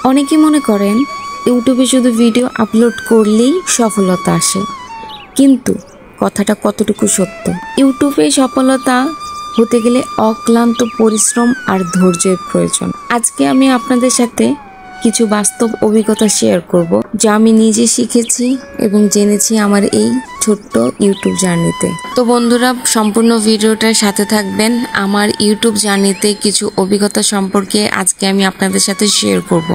অনেকে মনে করেন ইউটিউবে শুধু ভিডিও আপলোড করলেই সফলতা আসে, কিন্তু কথাটা কতটুকু সত্য? ইউটিউবে সফলতা হতে গেলে অক্লান্ত পরিশ্রম আর ধৈর্যের প্রয়োজন। আজকে আমি আপনাদের সাথে কিছু বাস্তব অভিজ্ঞতা শেয়ার করব, যা আমি নিজে শিখেছি এবং জেনেছি আমার এই ছোট্ট ইউটিউব জার্নিতে। তো বন্ধুরা, সম্পূর্ণ ভিডিওটার সাথে থাকবেন। আমার ইউটিউব জার্নিতে কিছু অভিজ্ঞতা সম্পর্কে আজকে আমি আপনাদের সাথে শেয়ার করব।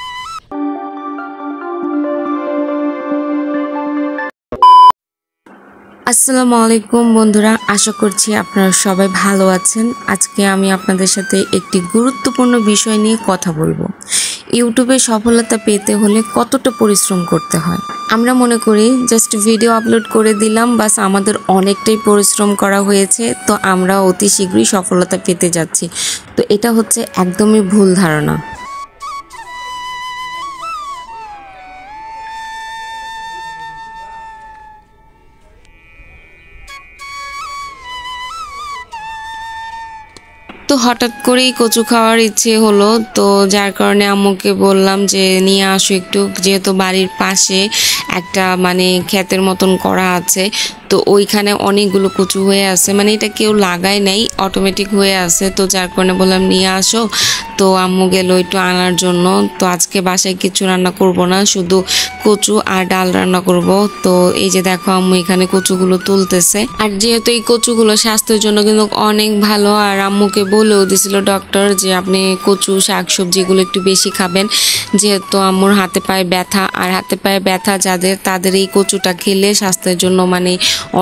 আসসালামু আলাইকুম বন্ধুরা, আশা করছি আপনারা সবাই ভালো আছেন। আজকে আমি আপনাদের সাথে একটি গুরুত্বপূর্ণ বিষয় নিয়ে কথা বলবো। ইউটিউবে সফলতা পেতে হলে কতটা পরিশ্রম করতে হয়। আমরা মনে করি জাস্ট ভিডিও আপলোড করে দিলাম, বাস আমাদের অনেকটাই পরিশ্রম করা হয়েছে, তো আমরা অতি শীঘ্রই সফলতা পেতে যাচ্ছি। তো এটা হচ্ছে একদমই ভুল ধারণা। তো হঠাৎ করেই কচু খাওয়ার ইচ্ছে হলো, তো যার কারণে আম্মুকে বললাম যে নিয়ে আসো একটু, যেহেতু বাড়ির পাশে একটা ক্ষেতের মতন করা আছে, তো ওইখানে অনেকগুলো কচু হয়ে আছে, এটা কেউ লাগায় নাই, অটোমেটিক হয়ে আছে। তো যার কারণে বললাম নিয়ে আসো। তো আম্মু গেল একটু আনার জন্য। তো আজকে বাসায় কিছু রান্না করব না, শুধু কচু আর ডাল রান্না করব। তো এই যে দেখো আম্মু এখানে কচুগুলো তুলতেছে। আর যেহেতু এই কচুগুলো স্বাস্থ্যের জন্য কিন্তু অনেক ভালো, আর আম্মুকে বলেও দিছিল ডক্টর যে আপনি কচু শাকসবজিগুলো একটু বেশি খাবেন, যেহেতু আম্মুর হাতে পায়ে ব্যথা, আর হাতে পায়ে ব্যথা যাদের, তাদের এই কচুটা খেলে স্বাস্থ্যের জন্য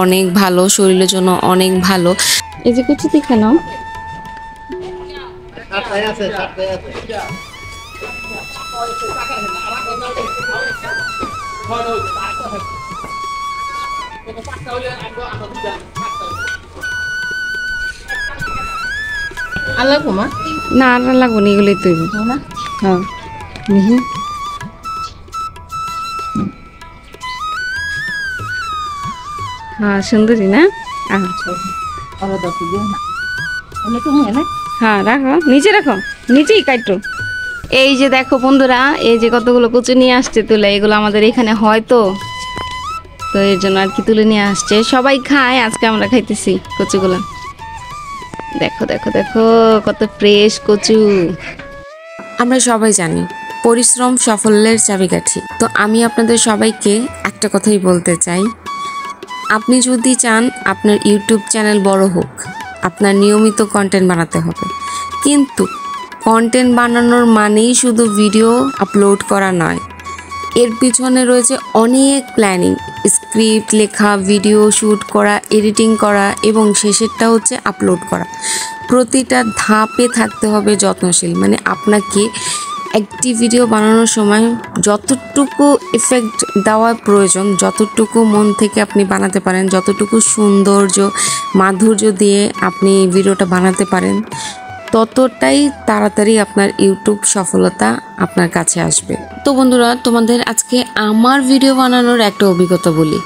অনেক ভালো, শরীরের জন্য অনেক ভালো। এই যে কচু দেখে নাও। না আর লাগবো না, এগুলোই তৈরি। হ্যাঁ মিহি হ্যাঁ সুন্দরী না? হ্যাঁ রাখো, নিচে রাখো, নিচেই কাটো। এই যে দেখো বন্ধুরা, এই যে কতগুলো কচু নিয়ে আসছে তুলে, এগুলো আমাদের এখানে হয়, তো এর জন্য আর কি তুলে নিয়ে আসছে। সবাই খায়, আজকে আমরা খাইতেছি কচুগুলো। দেখো দেখো দেখো কত ফ্রেশ কচু। আমরা সবাই জানি পরিশ্রম সাফল্যের চাবিকাঠি। তো আমি আপনাদের সবাইকে একটা কথাই বলতে চাই, আপনি যদি চান আপনার ইউটিউব চ্যানেল বড় হোক, আপনার নিয়মিত কন্টেন্ট বানাতে হবে। কিন্তু কন্টেন্ট বানানোর মানেই শুধু ভিডিও আপলোড করা নয়, এর পিছনে রয়েছে অনেক প্ল্যানিং, স্ক্রিপ্ট লেখা, ভিডিও শ্যুট করা, এডিটিং করা এবং শেষেরটা হচ্ছে আপলোড করা। প্রতিটা ধাপে থাকতে হবে যত্নশীল। আপনাকে একটি ভিডিও বানানোর সময় যতটুকু এফেক্ট দেওয়া প্রয়োজন, যতটুকু মন থেকে আপনি বানাতে পারেন, যতটুকু সৌন্দর্য মাধুর্য দিয়ে আপনি ভিডিওটা বানাতে পারেন, ততটাই তাড়াতাড়ি আপনার ইউটিউব সফলতা আপনার কাছে আসবে। তো বন্ধুরা, তোমাদের আজকে আমার ভিডিও বানানোর একটা অভিজ্ঞতা বলি।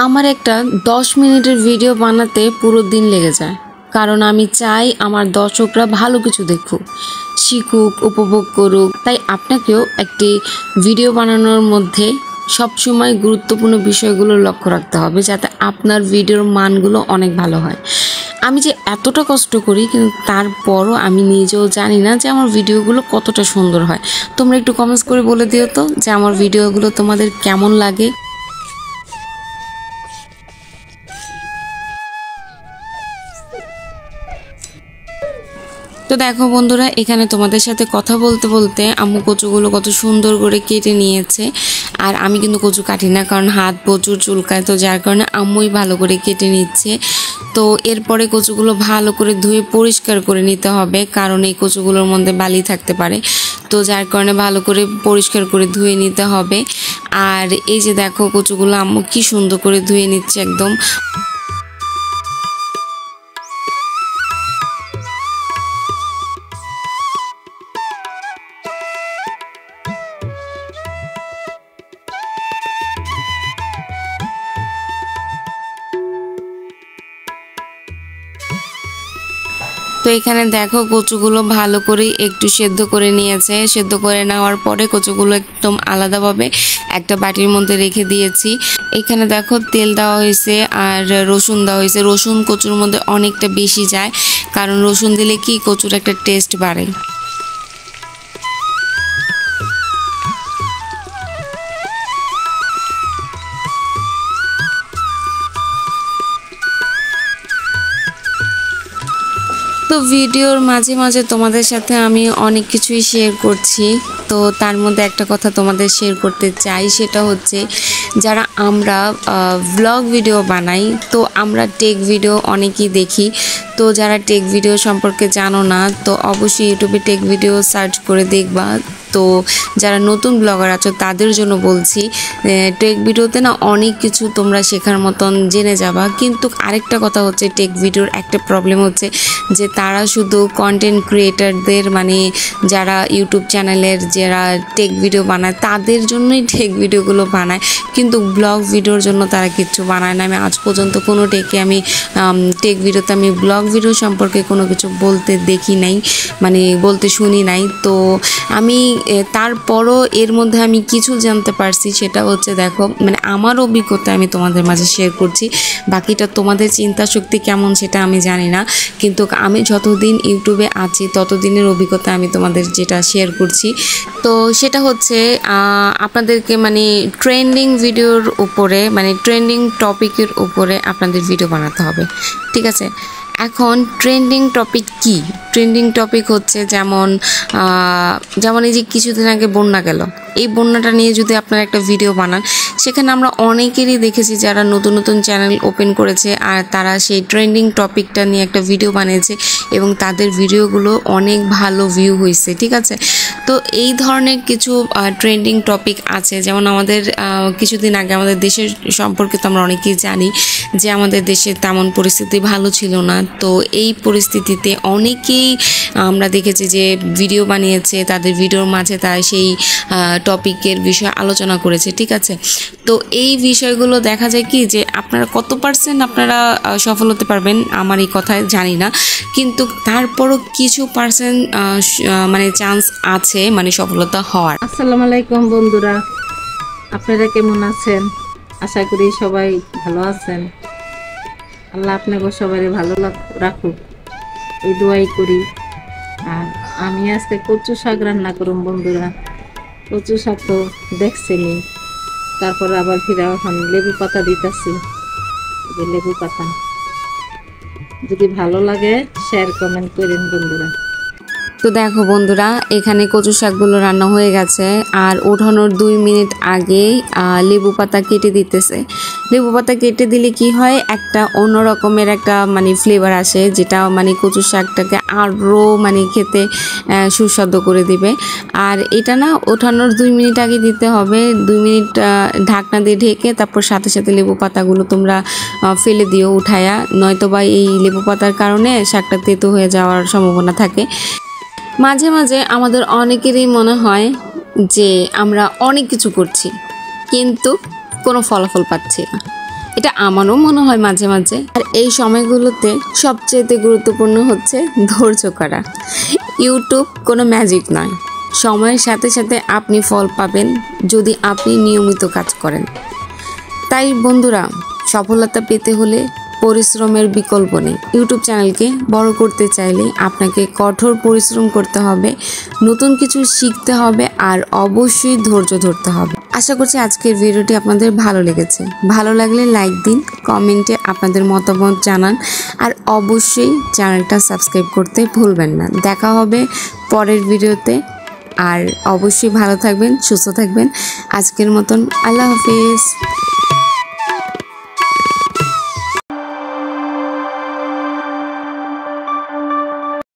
আমার একটা 10 মিনিটের ভিডিও বানাতে পুরো দিন লেগে যায়, কারণ আমি চাই আমার দর্শকরা ভালো কিছু দেখুক, শিখুক, উপভোগ করুক। তাই আপনাকেও একটি ভিডিও বানানোর মধ্যে সবসময় গুরুত্বপূর্ণ বিষয়গুলো লক্ষ্য রাখতে হবে, যাতে আপনার ভিডিওর মানগুলো অনেক ভালো হয়। আমি যে এতটা কষ্ট করি, কিন্তু তারপরও আমি নিজেও জানি না যে আমার ভিডিওগুলো কতটা সুন্দর হয়। তোমরা একটু কমেন্টস করে বলে দিও তো যে আমার ভিডিওগুলো তোমাদের কেমন লাগে। তো দেখো বন্ধুরা, এখানে তোমাদের সাথে কথা বলতে বলতে আম্মু কচুগুলো কত সুন্দর করে কেটে নিয়েছে। আর আমি কিন্তু কচু কাটি না, কারণ হাত প্রচুর চুলকায়, তো যার কারণে আম্মুই ভালো করে কেটে নিচ্ছে। তো এরপরে কচুগুলো ভালো করে ধুয়ে পরিষ্কার করে নিতে হবে, কারণ এই কচুগুলোর মধ্যে বালি থাকতে পারে। তো যার কারণে ভালো করে পরিষ্কার করে ধুয়ে নিতে হবে। আর এই যে দেখো কচুগুলো আম্মু কি সুন্দর করে ধুয়ে নিচ্ছে একদম। তো এখানে দেখো কচুগুলো ভালো করে একটু সেদ্ধ করে নিয়েছে। সেদ্ধ করে নেওয়ার পরে কচুগুলো একদম আলাদাভাবে একটা বাটির মধ্যে রেখে দিয়েছি। এখানে দেখো তেল দেওয়া হয়েছে আর রসুন দেওয়া হয়েছে। রসুন কচুর মধ্যে অনেকটা বেশি যায়, কারণ রসুন দিলে কি কচুর একটা টেস্ট বাড়ে। তো ভিডিওর মাঝে মাঝে তোমাদের সাথে আমি অনেক কিছুই শেয়ার করছি। তো তার মধ্যে একটা কথা তোমাদের শেয়ার করতে চাই, সেটা হচ্ছে যারা আমরা ব্লগ ভিডিও বানাই, তো আমরা টেক ভিডিও অনেকেই দেখি। তো যারা টেক ভিডিও সম্পর্কে জানো না, তো অবশ্যই ইউটিউবে টেক ভিডিও সার্চ করে দেখবা। তো যারা নতুন ব্লগার আছো তাদের জন্য বলছি, টেক ভিডিওতে না অনেক কিছু তোমরা শেখার মতন জেনে যাবা। কিন্তু আরেকটা কথা হচ্ছে, টেক ভিডিওর একটা প্রবলেম হচ্ছে যে তারা শুধু কন্টেন্ট ক্রিয়েটারদের, মানে যারা ইউটিউব চ্যানেলের যারা টেক ভিডিও বানায় তাদের জন্যই টেক ভিডিওগুলো বানায়, কিন্তু ব্লগ ভিডিওর জন্য তারা কিচ্ছু বানায় না। আমি আজ পর্যন্ত কোনো টেক ভিডিওতে আমি ব্লগ ভিডিও সম্পর্কে কোনো কিছু বলতে দেখি নাই, মানে বলতে শুনি নাই। তো আমি তারপরও এর মধ্যে আমি কিছু জানতে পারছি, সেটা হচ্ছে দেখো, মানে আমার অভিজ্ঞতা আমি তোমাদের মাঝে শেয়ার করছি। বাকিটা তোমাদের চিন্তা শক্তি কেমন সেটা আমি জানি না, কিন্তু আমি যতদিন ইউটিউবে আছি ততদিনের অভিজ্ঞতা আমি তোমাদের যেটা শেয়ার করছি। তো সেটা হচ্ছে আপনাদেরকে মানে ট্রেন্ডিং ভিডিওর উপরে, মানে ট্রেন্ডিং টপিকের উপরে আপনাদের ভিডিও বানাতে হবে, ঠিক আছে? এখন ট্রেন্ডিং টপিক কি? ট্রেন্ডিং টপিক হচ্ছে যেমন এই যে কিছুদিন আগে বন্যা গেল, এই বন্যাটা নিয়ে যদি আপনারা একটা ভিডিও বানান, সেখানে আমরা অনেকেরই দেখেছি যারা নতুন নতুন চ্যানেল ওপেন করেছে আর তারা সেই ট্রেন্ডিং টপিকটা নিয়ে একটা ভিডিও বানিয়েছে এবং তাদের ভিডিওগুলো অনেক ভালো ভিউ হয়েছে, ঠিক আছে? তো এই ধরনের কিছু ট্রেন্ডিং টপিক আছে। যেমন আমাদের কিছুদিন আগে আমাদের দেশের সম্পর্কে তো আমরা অনেকেই জানি যে আমাদের দেশে তেমন পরিস্থিতি ভালো ছিল না। তো এই পরিস্থিতিতে অনেকেই আমরা দেখেছি যে ভিডিও বানিয়েছে, তাদের ভিডিওর মাঝে তারা সেই টপিকের বিষয়ে আলোচনা করেছে, ঠিক আছে? তো এই বিষয়গুলো দেখা যায় কি যে আপনারা কত পার্সেন্ট আপনারা সফল হতে পারবেন আমার এই কথায় জানি না, কিন্তু তারপরও কিছু পার্সেন্ট মানে চান্স আছে মানে সফলতা হওয়ার। আসসালামু আলাইকুম বন্ধুরা, আপনারা কেমন আছেন? আশা করি সবাই ভালো আছেন। আল্লাহ আপনাকে সবাই ভালো রাখুক, এই দোয়াই করি। আর আমি আজকে কচু শাক রান্না করুম বন্ধুরা। কচু শাক তো দেখছিনি, তারপর আবার ফিরে এখন লেবু পাতা দিতেছি। লেবু পাতা যদি ভালো লাগে শেয়ার কমেন্ট করেন বন্ধুরা। তো দেখো বন্ধুরা, এখানে কচু শাকগুলো রান্না হয়ে গেছে আর ওঠানোর 2 মিনিট আগে লেবু পাতা কেটে দিতেছে। লেবু পাতা কেটে দিলে কি হয়, একটা অন্য রকমের একটা মানে ফ্লেভার আসে, যেটা মানে কচু শাকটাকে আরও মানে খেতে সুস্বাদু করে দিবে। আর এটা না ওঠানোর 2 মিনিট আগে দিতে হবে। 2 মিনিট ঢাকনা দিয়ে ঢেকে তারপর সাথে সাথে লেবু পাতাগুলো তোমরা ফেলে দিও উঠায়া, নয়তো বা এই লেবু পাতার কারণে শাকটা তেতো হয়ে যাওয়ার সম্ভাবনা থাকে। মাঝে মাঝে আমাদের অনেকেরই মনে হয় যে আমরা অনেক কিছু করছি কিন্তু কোনো ফলাফল পাচ্ছি না, এটা আমারও মনে হয় মাঝে মাঝে। আর এই সময়গুলোতে সবচেয়ে গুরুত্বপূর্ণ হচ্ছে ধৈর্য করা। ইউটিউব কোনো ম্যাজিক নয়, সময়ের সাথে সাথে আপনি ফল পাবেন যদি আপনি নিয়মিত কাজ করেন। তাই বন্ধুরা, সফলতা পেতে হলে পরিশ্রমের বিকল্প নেই। ইউটিউব চ্যানেলকে বড় করতে চাইলে আপনাকে কঠোর পরিশ্রম করতে হবে, নতুন কিছু শিখতে হবে আর অবশ্যই ধৈর্য ধরতে হবে। আশা করছি আজকের ভিডিওটি আপনাদের ভালো লেগেছে। ভালো লাগলে লাইক দিন, কমেন্টে আপনাদের মতামত জানান আর অবশ্যই চ্যানেলটা সাবস্ক্রাইব করতে ভুলবেন না। দেখা হবে পরের ভিডিওতে। আর অবশ্যই ভালো থাকবেন, সুস্থ থাকবেন। আজকের মতন আল্লাহ হাফেজ।